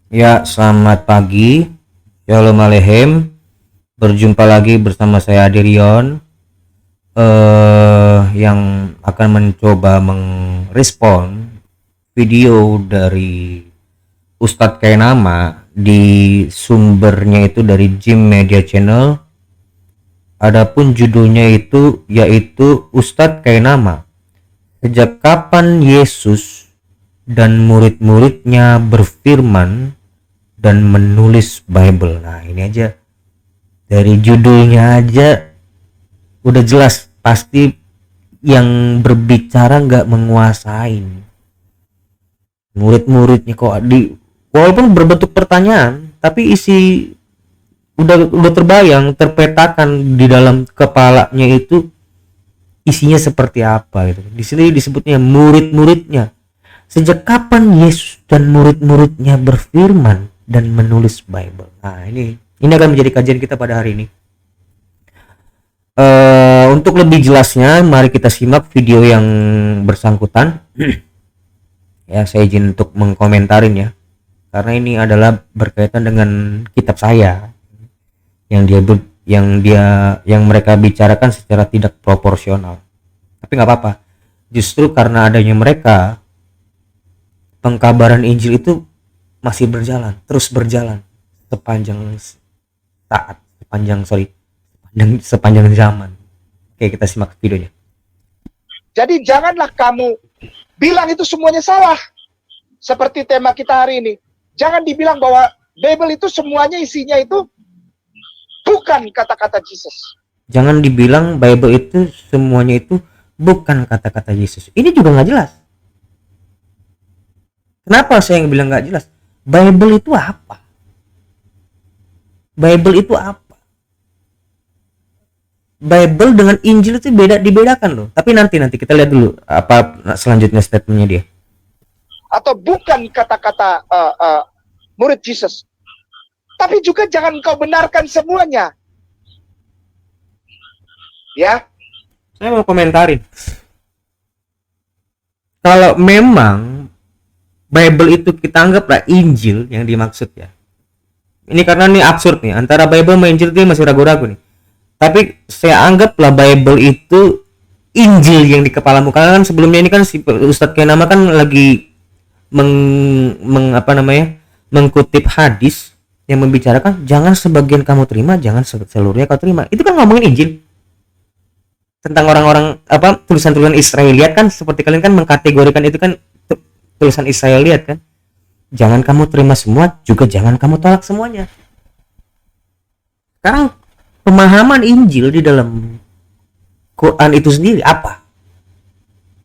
Ya, selamat pagi. Shalom Aleichem. Berjumpa lagi bersama saya Adirion yang akan mencoba merespon video dari Ustadz Kainama di sumbernya itu dari Jim Media Channel. Adapun judulnya itu yaitu Ustadz Kainama. Sejak kapan Yesus dan murid-muridnya berfirman dan menulis Bible? Nah, ini aja dari judulnya aja udah jelas pasti yang berbicara nggak menguasain murid-muridnya kok, walaupun berbentuk pertanyaan tapi isi udah terbayang, terpetakan di dalam kepalanya itu isinya seperti apa gitu. Di sini disebutnya murid-muridnya. Sejak kapan Yesus dan murid-muridnya berfirman dan menulis Bible? Nah, ini akan menjadi kajian kita pada hari ini. Untuk lebih jelasnya, mari kita simak video yang bersangkutan. Ya, saya izin untuk mengkomentarin ya, karena ini adalah berkaitan dengan kitab saya yang mereka bicarakan secara tidak proporsional. Tapi nggak apa-apa. Justru karena adanya mereka, pengkabaran Injil itu masih terus berjalan sepanjang saat, sepanjang zaman. Oke, kita simak videonya. Jadi janganlah kamu bilang itu semuanya salah. Seperti tema kita hari ini. Jangan dibilang bahwa Bible itu semuanya isinya itu bukan kata-kata Yesus. Jangan dibilang Bible itu semuanya itu bukan kata-kata Yesus. Ini juga nggak jelas. Kenapa saya yang bilang nggak jelas? Bible itu apa? Bible itu apa? Bible dengan Injil itu dibedakan loh. Tapi nanti kita lihat dulu apa selanjutnya statementnya dia. Atau bukan kata-kata murid Yesus. Tapi juga jangan kau benarkan semuanya. Ya. Saya mau komentarin. Kalau memang Bible itu kita anggaplah Injil yang dimaksud ya. Ini karena ini absurd nih, antara Bible sama Injil itu masih ragu-ragu nih. Tapi saya anggaplah Bible itu Injil yang di kepalamu. Karena kan sebelumnya ini kan si Ustadz Kainama kan lagi mengkutip hadis yang membicarakan jangan sebagian kamu terima, jangan seluruhnya kau terima. Itu kan ngomongin Injil. Tentang orang-orang tulisan-tulisan Israeliat kan, seperti kalian kan mengkategorikan itu kan tulisan Israeliat kan. Jangan kamu terima semua, juga jangan kamu tolak semuanya. Sekarang pemahaman Injil di dalam Quran itu sendiri apa?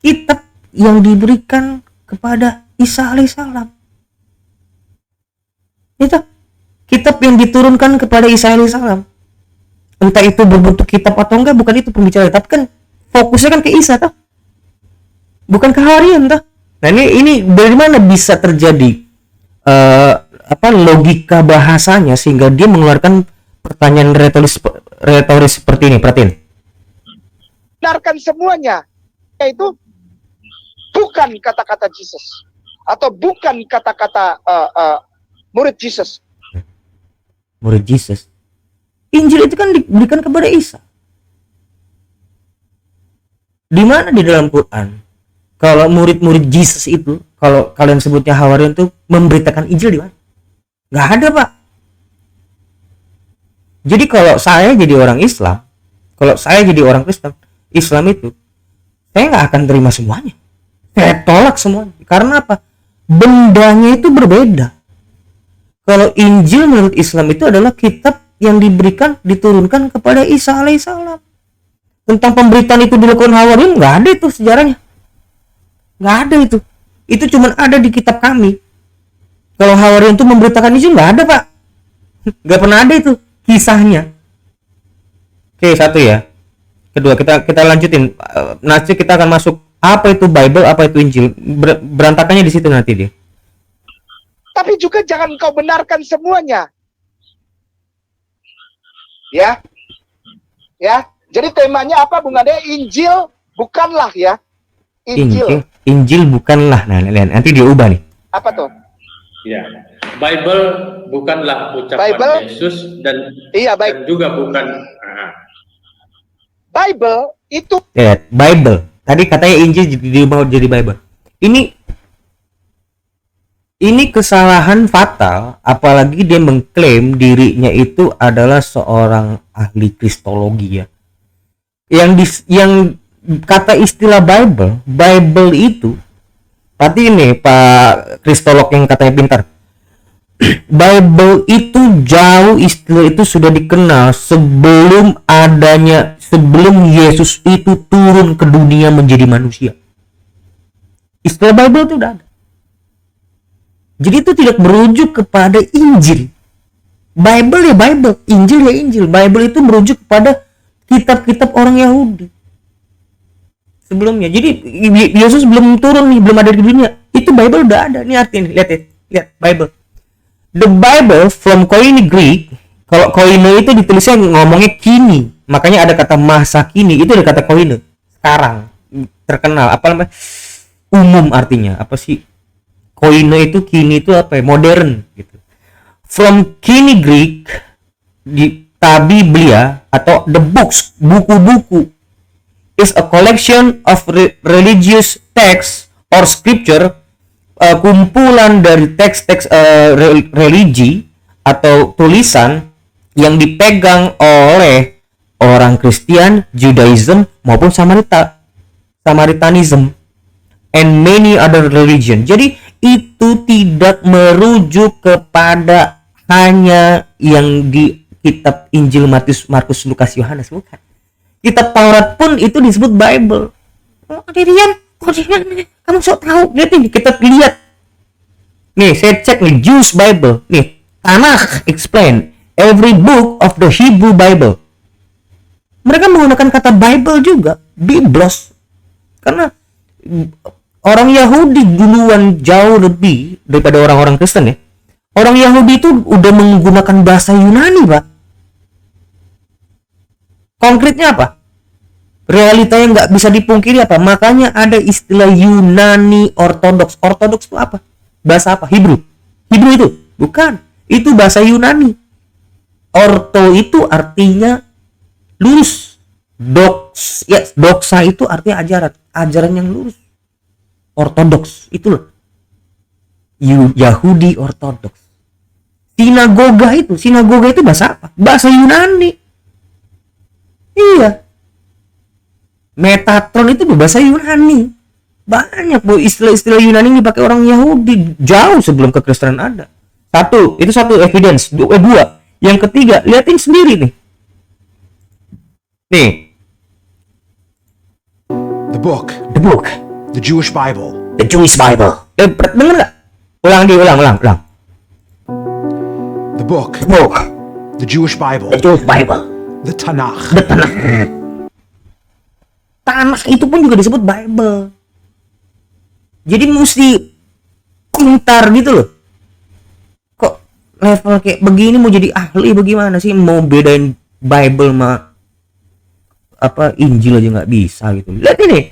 Kitab yang diberikan kepada Isa alaihissalam. Itu kitab yang diturunkan kepada Isa alaihissalam. Entah itu berbentuk kitab atau enggak, bukan itu pembicaraan, tapi kan fokusnya kan ke Isa toh. Bukan ke Hawarian toh. Nah, ini dari mana bisa terjadi logika bahasanya sehingga dia mengeluarkan pertanyaan retoris seperti ini? Perhatiin. Benarkan semuanya. Yaitu bukan kata-kata Yesus. Atau bukan kata-kata murid Yesus. Murid Yesus. Injil itu kan diberikan kepada Isa. Di mana di dalam Quran kalau murid-murid Yesus itu, kalau kalian sebutnya Hawarian itu memberitakan Injil di mana? Nggak ada, Pak. Jadi kalau saya jadi orang Islam, kalau saya jadi orang Kristen, Islam itu saya nggak akan terima semuanya. Saya tolak semuanya. Karena apa? Bendanya itu berbeda. Kalau Injil menurut Islam itu adalah kitab yang diturunkan kepada Isa alaihissalam. Tentang pemberitaan itu dilakukan Hawarian, nggak ada itu sejarahnya. Nggak ada itu. Itu cuma ada di kitab kami. Kalau Hawarian itu memberitakan Injil, nggak ada, Pak. Nggak pernah ada itu kisahnya. Oke, satu ya. Kedua, kita lanjutin. Nanti kita akan masuk apa itu Bible, apa itu Injil. Berantakannya di situ nanti dia. Tapi juga jangan kau benarkan semuanya. Ya. Ya. Jadi temanya apa, Bung Ade? Injil bukanlah ya. Injil bukanlah. Nah, nanti dia ubah nih. Apa tuh? Ya, Bible bukanlah ucapan Bible? Yesus dan Iya, baik. dan juga bukan Bible itu Ya, Bible. Tadi katanya Injil mau jadi Bible. Ini kesalahan fatal, apalagi dia mengklaim dirinya itu adalah seorang ahli kristologi ya. Yang kata istilah Bible itu, berarti ini Pak kristolog yang katanya pintar. Bible itu jauh, istilah itu sudah dikenal sebelum Yesus itu turun ke dunia menjadi manusia. Istilah Bible itu udah ada. Jadi itu tidak merujuk kepada Injil. Bible ya Bible, Injil ya Injil. Bible itu merujuk kepada kitab-kitab orang Yahudi sebelumnya. Jadi Yesus belum turun nih, belum ada di dunia. Itu Bible udah ada. Ini artinya, lihat Bible. The Bible from Koine Greek. Kalau Koine itu ditulisnya ngomongnya kini, makanya ada kata masa kini, itu ada kata Koine. Sekarang terkenal, apa namanya? Umum artinya. Apa sih? Koine itu kini itu apa ya? Modern gitu. From Koine Greek di Biblia atau the books, buku-buku, is a collection of religious texts or scripture, kumpulan dari teks-teks religi atau tulisan yang dipegang oleh orang Kristen, Judaism maupun Samaritanism and many other religion. Jadi itu tidak merujuk kepada hanya yang di kitab Injil, Matius, Markus, Lukas, Yohanes, bukan. Kitab Taurat pun itu disebut Bible. Kamu sok tahu? Lihat nih, kita lihat. Nih, saya cek nih Jewish Bible. Nih, Tanakh explain every book of the Hebrew Bible. Mereka menggunakan kata Bible juga, Biblos. Karena orang Yahudi duluan jauh lebih daripada orang-orang Kristen ya. Orang Yahudi itu udah menggunakan bahasa Yunani, Pak. Konkretnya apa? Realita yang nggak bisa dipungkiri apa? Makanya ada istilah Yunani Ortodoks. Ortodoks itu apa? Bahasa apa? Hebrew. Hebrew itu? Bukan. Itu bahasa Yunani. Orto itu artinya lurus. Doksa itu artinya ajaran yang lurus. Ortodoks itulah. Yahudi Ortodoks. Sinagoga itu bahasa apa? Bahasa Yunani. Iya. Metatron itu bahasa Yunani. Banyak istilah-istilah Yunani ini dipakai orang Yahudi jauh sebelum kekristenan ada. Itu satu evidence. Dua. Yang ketiga, lihatin sendiri nih. The book. The Jewish Bible. Dengar nggak? Ulang. The book. The Jewish Bible. The Tanakh. Tanakh itu pun juga disebut Bible. Jadi mesti pintar gitu loh. Kok level kayak begini mau jadi ahli bagaimana sih? Mau bedain Bible sama apa Injil aja nggak bisa gitu. Lihat ini.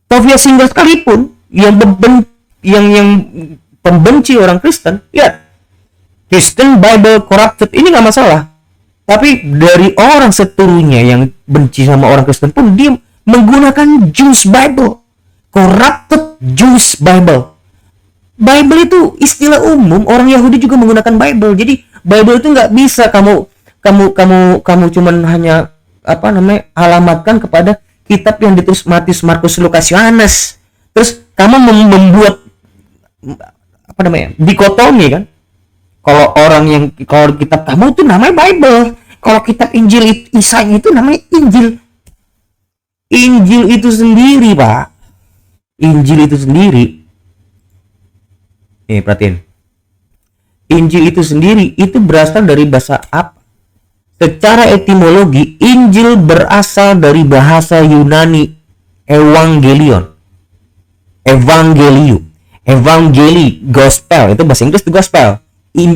Tovia Singer sekalipun yang pembenci orang Kristen, lihat. Christian Bible corrupted, ini nggak masalah. Tapi dari orang seturunya yang benci sama orang Kristen pun dia menggunakan Jewish Bible, corrupted Jewish Bible. Bible itu istilah umum, orang Yahudi juga menggunakan Bible. Jadi Bible itu nggak bisa kamu cuman hanya alamatkan kepada kitab yang ditulis Matius, Markus, Lukas, Yohanes. Terus kamu membuat dikotomi kan? Kalau kitab kamu itu namanya Bible, kalau kitab Injil Isa itu namanya Injil. Injil itu sendiri, Pak. Injil itu sendiri. Nih, perhatiin. Injil itu sendiri itu berasal dari bahasa apa? Secara etimologi, Injil berasal dari bahasa Yunani Evangelion. Evangeli, gospel, itu bahasa Inggris itu gospel.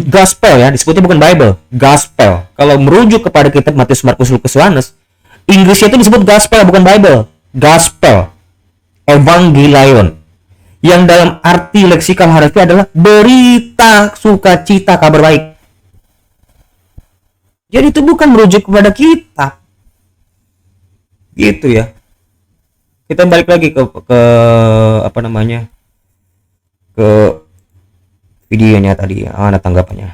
Gospel ya, disebutnya bukan Bible, gospel. Kalau merujuk kepada kitab Matius, Markus, Lukas, Yohanes, Inggrisnya itu disebut gospel bukan Bible, gospel, evangelion. Yang dalam arti leksikal harfiah adalah berita sukacita, kabar baik. Jadi itu bukan merujuk kepada kitab. Gitu ya. Kita balik lagi ke apa namanya? Ke videonya tadi. Ada tanggapannya.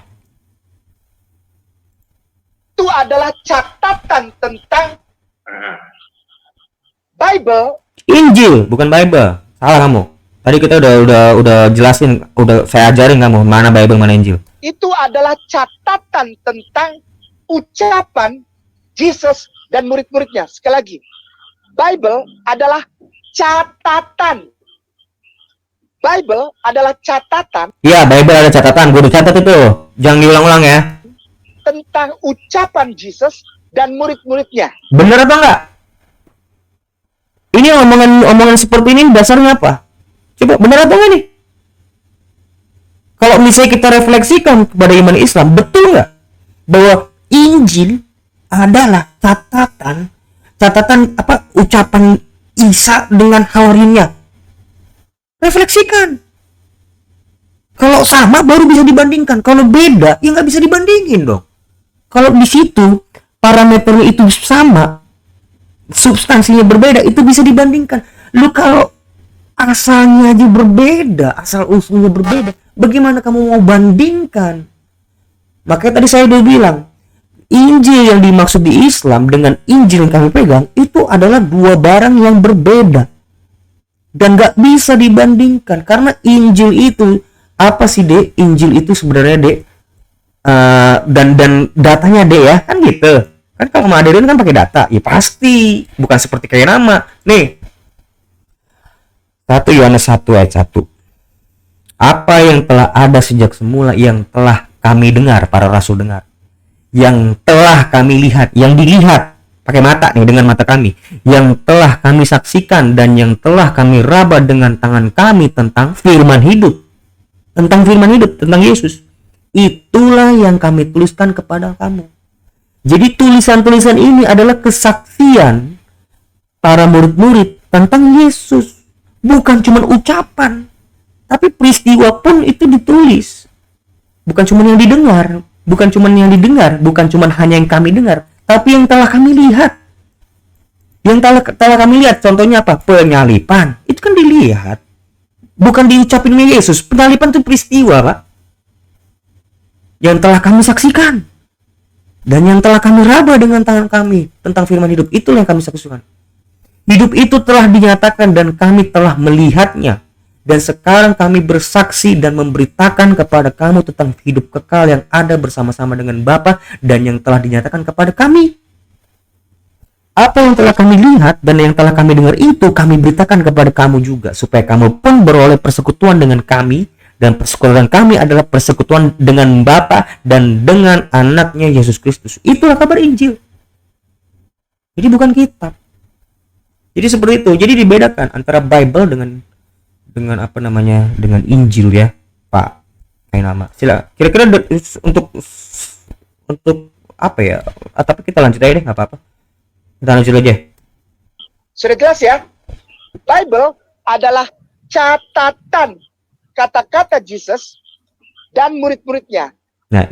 Itu adalah catatan tentang Bible. Injil, bukan Bible. Salah kamu. Tadi kita udah jelasin, udah saya ajarin kamu mana Bible, mana Injil. Itu adalah catatan tentang ucapan Jesus dan murid-muridnya. Sekali lagi, Bible adalah catatan. Bible adalah catatan Iya, Bible ada catatan. Gue udah catat itu. Jangan diulang-ulang ya. tentang ucapan Jesus dan murid-muridnya. Bener apa enggak? Ini omongan seperti ini dasarnya apa? Coba bener apa enggak nih? Kalau misalnya kita refleksikan kepada iman Islam, betul nggak bahwa Injil adalah catatan apa ucapan Isa dengan hawarinya? Refleksikan. Kalau sama baru bisa dibandingkan. Kalau beda ya nggak bisa dibandingin dong. Kalau di situ parameternya itu sama, substansinya berbeda, itu bisa dibandingkan. Lu kalau asalnya aja berbeda, asal usulnya berbeda, bagaimana kamu mau bandingkan? Makanya tadi saya udah bilang, Injil yang dimaksud di Islam dengan Injil yang kami pegang itu adalah dua barang yang berbeda dan gak bisa dibandingkan. Karena Injil itu apa sih, Dek? Injil itu sebenarnya, Dek, dan datanya, Dek, ya kan gitu kan. Kalau ngadain kan pakai data ya, pasti bukan seperti kayak nama nih. 1 Yohanes 1 ayat 1. Apa yang telah ada sejak semula, yang telah kami dengar, para rasul dengar, yang telah kami lihat, yang dilihat pakai mata nih, dengan mata kami, yang telah kami saksikan dan yang telah kami raba dengan tangan kami tentang firman hidup, tentang Yesus. Itulah yang kami tuliskan kepada kamu. Jadi tulisan-tulisan ini adalah kesaksian para murid-murid tentang Yesus. Bukan cuma ucapan, tapi peristiwa pun itu ditulis. Bukan cuma yang didengar, bukan cuma hanya yang kami dengar, tapi yang telah kami lihat. Yang telah kami lihat, contohnya apa? Penyalipan. Itu kan dilihat. Bukan diucapinnya Yesus. Penyalipan itu peristiwa, Pak. Yang telah kami saksikan dan yang telah kami raba dengan tangan kami tentang firman hidup, itulah yang kami saksikan. Hidup itu telah dinyatakan dan kami telah melihatnya, dan sekarang kami bersaksi dan memberitakan kepada kamu tentang hidup kekal yang ada bersama-sama dengan Bapa dan yang telah dinyatakan kepada kami. Apa yang telah kami lihat dan yang telah kami dengar itu kami beritakan kepada kamu juga, supaya kamu pun beroleh persekutuan dengan kami. Dan persekutuan kami adalah persekutuan dengan Bapa dan dengan anaknya Yesus Kristus. Itulah kabar Injil. Jadi bukan kitab. Jadi seperti itu. Jadi dibedakan antara Bible dengan apa namanya, dengan Injil ya, Pak. Kayak nama. Sila. Kira-kira untuk apa ya? Tapi kita lanjut aja deh, nggak apa-apa. Kita lanjut aja. Sudah jelas ya? Bible adalah catatan kata-kata Jesus dan murid-muridnya. Nah,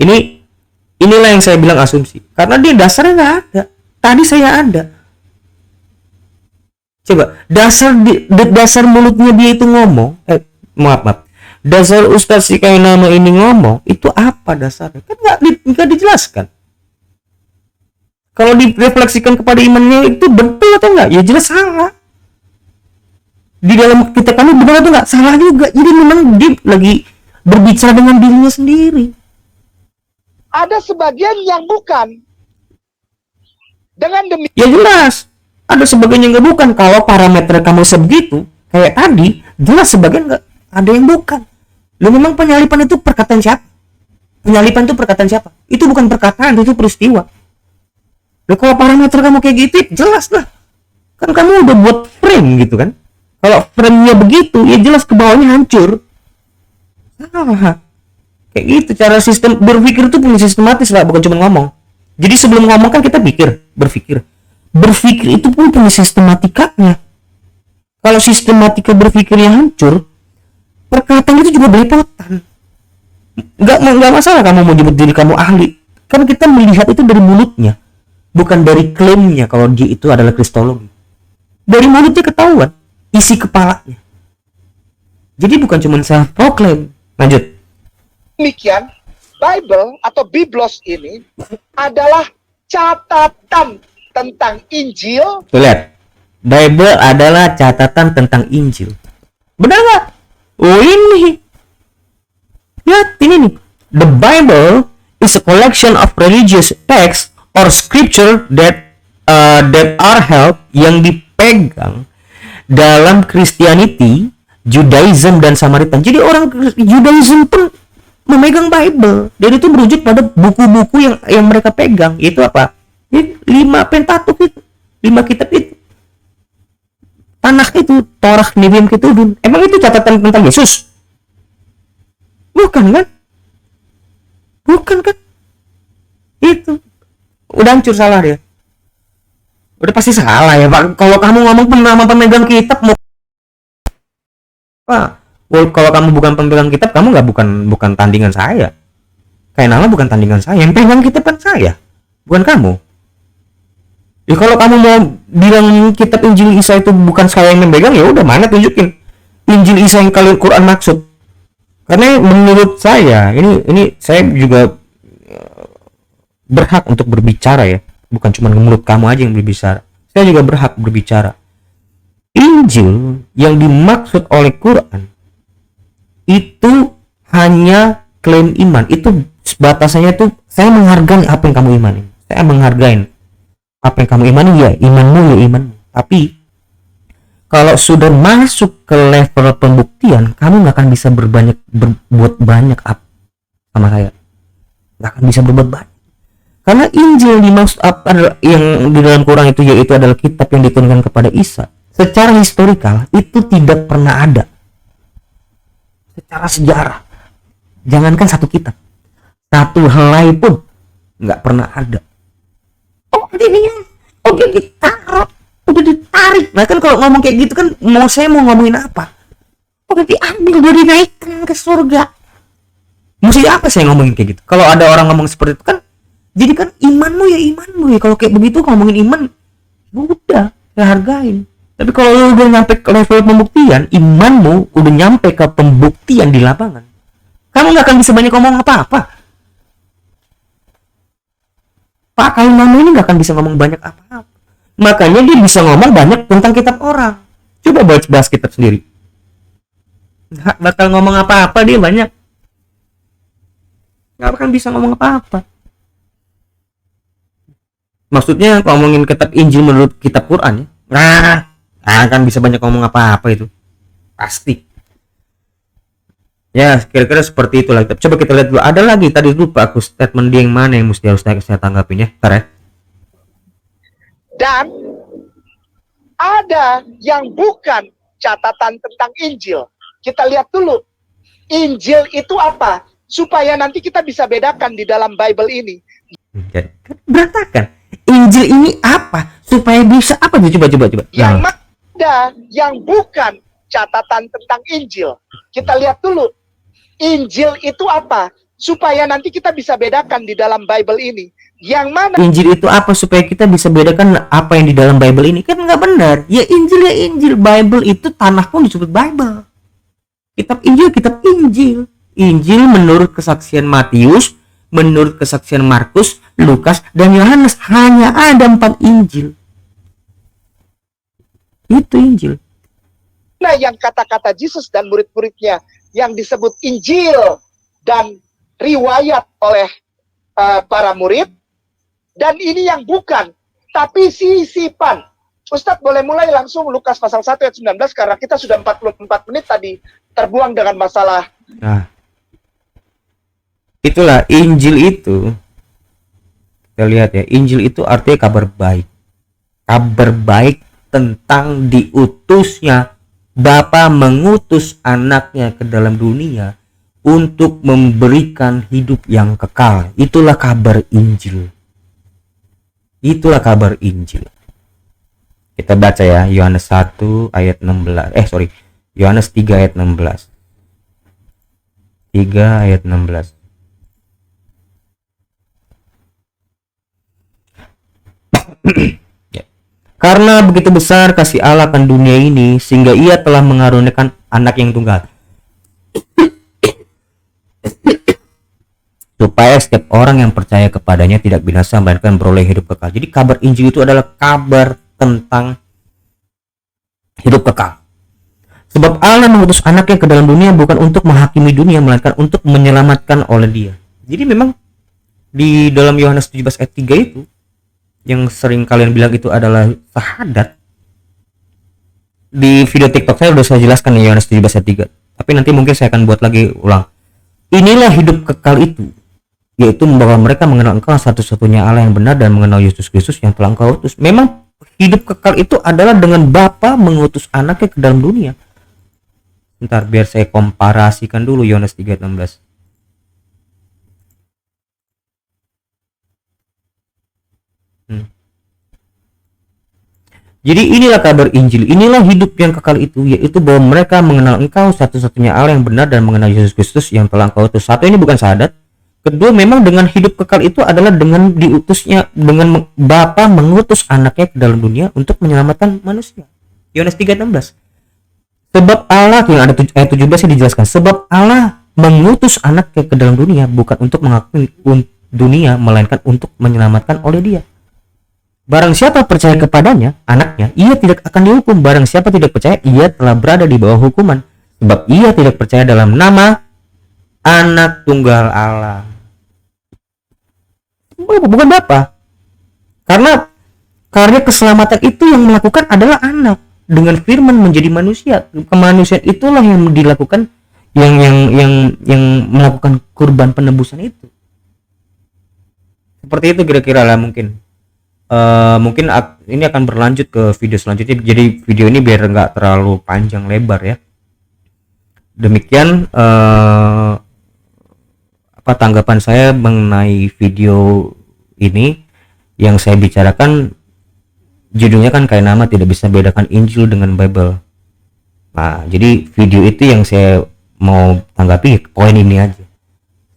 inilah yang saya bilang asumsi. Karena dia dasarnya nggak ada. Tadi saya ada. Coba dasar mulutnya dia itu ngomong. Maaf. Dasar Ustaz si kayak nama ini ngomong itu apa dasarnya? Kan nggak dijelaskan. Kalau direfleksikan kepada imannya itu betul atau enggak? Ya jelas salah. Di dalam kita kami benar atau enggak? Salah juga. Jadi memang dia lagi berbicara dengan dirinya sendiri. Ada sebagian yang bukan. Dengan demikian, ya jelas ada sebagian yang enggak bukan. Kalau parameter kamu sebegitu kayak tadi, jelas sebagian enggak, ada yang bukan. Lu memang penyalipan itu perkataan siapa? Penyalipan itu perkataan siapa? Itu bukan perkataan, itu peristiwa. Loh, kalau parameter kamu kayak gitu, jelas lah. Kan kamu udah buat frame gitu kan. Kalau frame-nya begitu, ya jelas ke bawahnya hancur. Salah. Kayak gitu, cara sistem berpikir itu punya sistematis lah, bukan cuma ngomong. Jadi sebelum ngomong kan kita berpikir. Berpikir itu pun punya sistematikanya. Kalau sistematika berpikirnya hancur, perkataan itu juga belepotan. Nggak masalah kamu mau nyebut diri kamu ahli, kan kita melihat itu dari mulutnya, bukan dari klaimnya kalau dia itu adalah kristologi. Dari mulutnya ketahuan isi kepalanya. Jadi bukan cuma self proclaim. Lanjut. Demikian, Bible atau Biblos ini adalah catatan tentang Injil. Tuh lihat, Bible adalah catatan tentang Injil. Benar nggak? Oh ini. Lihat ini nih. The Bible is a collection of religious texts or scripture that are held, yang dipegang dalam Christianity, Judaism dan Samaritan. Jadi orang Judaism pun memegang Bible, dan itu merujuk pada buku-buku yang mereka pegang. Itu apa? 5 Pentateuch itu, 5 kitab itu. Tanakh itu, Torah, Nevi'im, Ketubim. Emang itu catatan tentang Yesus? Bukan kan? Bukan kan? Itu udah hancur, salah dia. Udah pasti salah ya, Pak. Kalau kamu ngomong nama pemegang kitab, mau Pak, kalau kamu bukan pemegang kitab, kamu nggak bukan tandingan saya. Kayak nama bukan tandingan saya. Yang pegang kitab kan saya, bukan kamu. Ya kalau kamu mau bilang kitab Injil Isa itu bukan saya yang memegang, ya udah, mana tunjukin Injil Isa yang kalian Quran maksud. Karena menurut saya ini saya juga berhak untuk berbicara ya, bukan cuma mulut kamu aja yang berbicara. Saya juga berhak berbicara. Injil yang dimaksud oleh Quran itu hanya klaim iman. Itu batasannya tuh, saya menghargai apa yang kamu imani. Saya menghargai apa yang kamu imani, ya imanmu ya imanmu. Tapi kalau sudah masuk ke level pembuktian, kamu nggak akan bisa berbuat banyak sama saya. Nggak akan bisa berbuat banyak. Karena Injil dimaksud adalah yang di dalam Quran itu, yaitu adalah kitab yang diturunkan kepada Isa. Secara historikal itu tidak pernah ada. Secara sejarah, jangankan satu kitab, satu helai pun nggak pernah ada. Oh ini, udah ditaruh, udah ditarik. Nah kan kalau ngomong kayak gitu kan, saya mau ngomongin apa? Udah diambil, udah dinaikkan ke surga. Mesti apa saya ngomongin kayak gitu? Kalau ada orang ngomong seperti itu kan, jadi kan imanmu ya. Kalau kayak begitu ngomongin iman, udah, saya hargain. Tapi kalau lu udah nyampe ke level pembuktian, imanmu udah nyampe ke pembuktian di lapangan, kamu nggak akan bisa banyak ngomong apa-apa. Pak Kaimanu ini nggak akan bisa ngomong banyak apa-apa. Makanya dia bisa ngomong banyak tentang kitab orang. Coba bahas kitab sendiri, nggak bakal ngomong apa-apa dia, banyak. Nggak akan bisa ngomong apa-apa. Maksudnya ngomongin kitab Injil menurut kitab Quran ya, akan bisa banyak ngomong apa-apa itu pasti. Ya kira-kira seperti itulah. Coba kita lihat dulu, ada lagi tadi lupa aku statement dia yang mana yang mesti harus saya tanggapin ya. Ntar ya. Dan ada yang bukan catatan tentang Injil. Kita lihat dulu, Injil itu apa, supaya nanti kita bisa bedakan di dalam Bible ini. Jadi berantakan. Injil ini apa supaya bisa apa tuh, coba. Yang ada yang bukan catatan tentang Injil. Kita lihat dulu, Injil itu apa supaya nanti kita bisa bedakan di dalam Bible ini. Yang mana Injil itu apa supaya kita bisa bedakan apa yang di dalam Bible ini? Kan nggak benar. Ya Injil. Bible itu tanah pun disebut Bible. Kitab Injil. Injil menurut kesaksian Matius, menurut kesaksian Markus, Lukas, dan Yohanes. Hanya ada 4 Injil. Itu Injil. Nah, yang kata-kata Yesus dan murid-muridnya yang disebut Injil dan riwayat oleh para murid, dan ini yang bukan, tapi sisipan. Ustadz boleh mulai langsung Lukas pasal 1 ayat 19, karena kita sudah 44 menit tadi terbuang dengan masalah. Nah, itulah Injil itu. Kita lihat ya, Injil itu artinya kabar baik. Kabar baik tentang diutusnya Bapa mengutus anaknya ke dalam dunia untuk memberikan hidup yang kekal. Itulah kabar Injil. Kita baca ya, Yohanes 1 ayat 16. Yohanes 3 ayat 16. 3 ayat 16. Ya. Karena begitu besar kasih Allah akan dunia ini, sehingga ia telah mengaruniakan anak yang tunggal, supaya setiap orang yang percaya kepadanya tidak binasa melainkan beroleh hidup kekal. Jadi kabar Injil itu adalah kabar tentang hidup kekal. Sebab Allah mengutus anaknya ke dalam dunia bukan untuk menghakimi dunia, melainkan untuk menyelamatkan oleh dia. Jadi memang di dalam Yohanes 17 ayat 3 itu, yang sering kalian bilang itu adalah syahadat, di video TikTok saya udah saya jelaskan nih Yohanes 17 ayat 3. Tapi nanti mungkin saya akan buat lagi ulang. Inilah hidup kekal itu, yaitu bahwa mereka mengenal Engkau satu-satunya Allah yang benar dan mengenal Yesus Kristus yang telah Engkau utus. Memang hidup kekal itu adalah dengan Bapa mengutus anaknya ke dalam dunia. Bentar, biar saya komparasikan dulu Yohanes 3:16. Jadi inilah kabar Injil, inilah hidup yang kekal itu, yaitu bahwa mereka mengenal Engkau satu-satunya Allah yang benar dan mengenal Yesus Kristus yang telah Engkau utus. Satu, ini bukan syahadat. Kedua, memang dengan hidup kekal itu adalah dengan diutusnya, dengan Bapa mengutus anaknya ke dalam dunia untuk menyelamatkan manusia. Yohanes 3:16. Sebab Allah, yang ada ayat 17 yang dijelaskan, sebab Allah mengutus anaknya ke dalam dunia bukan untuk menghakimi dunia, melainkan untuk menyelamatkan oleh dia. Barang siapa percaya kepadanya, anaknya, ia tidak akan dihukum. Barang siapa tidak percaya, ia telah berada di bawah hukuman, sebab ia tidak percaya dalam nama anak tunggal Allah. Bukan Bapa. Karena keselamatan itu yang melakukan adalah anak. Dengan firman menjadi manusia, kemanusiaan itulah yang dilakukan, yang melakukan kurban penebusan itu. Seperti itu kira-kira lah mungkin. Mungkin ini akan berlanjut ke video selanjutnya. Jadi video ini biar nggak terlalu panjang lebar ya. Demikian tanggapan saya mengenai video ini. Yang saya bicarakan judulnya kan kayak nama, tidak bisa bedakan Injil dengan Bible. Nah, jadi video itu yang saya mau tanggapi poin ini aja.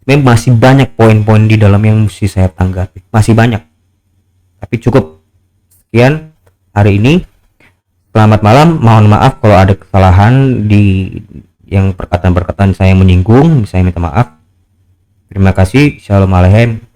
Memang masih banyak poin-poin di dalam yang mesti saya tanggapi, masih banyak. Tapi cukup sekian hari ini. Selamat malam. Mohon maaf kalau ada kesalahan di yang perkataan-perkataan saya menyinggung, saya minta maaf. Terima kasih. Shalom Aleichem.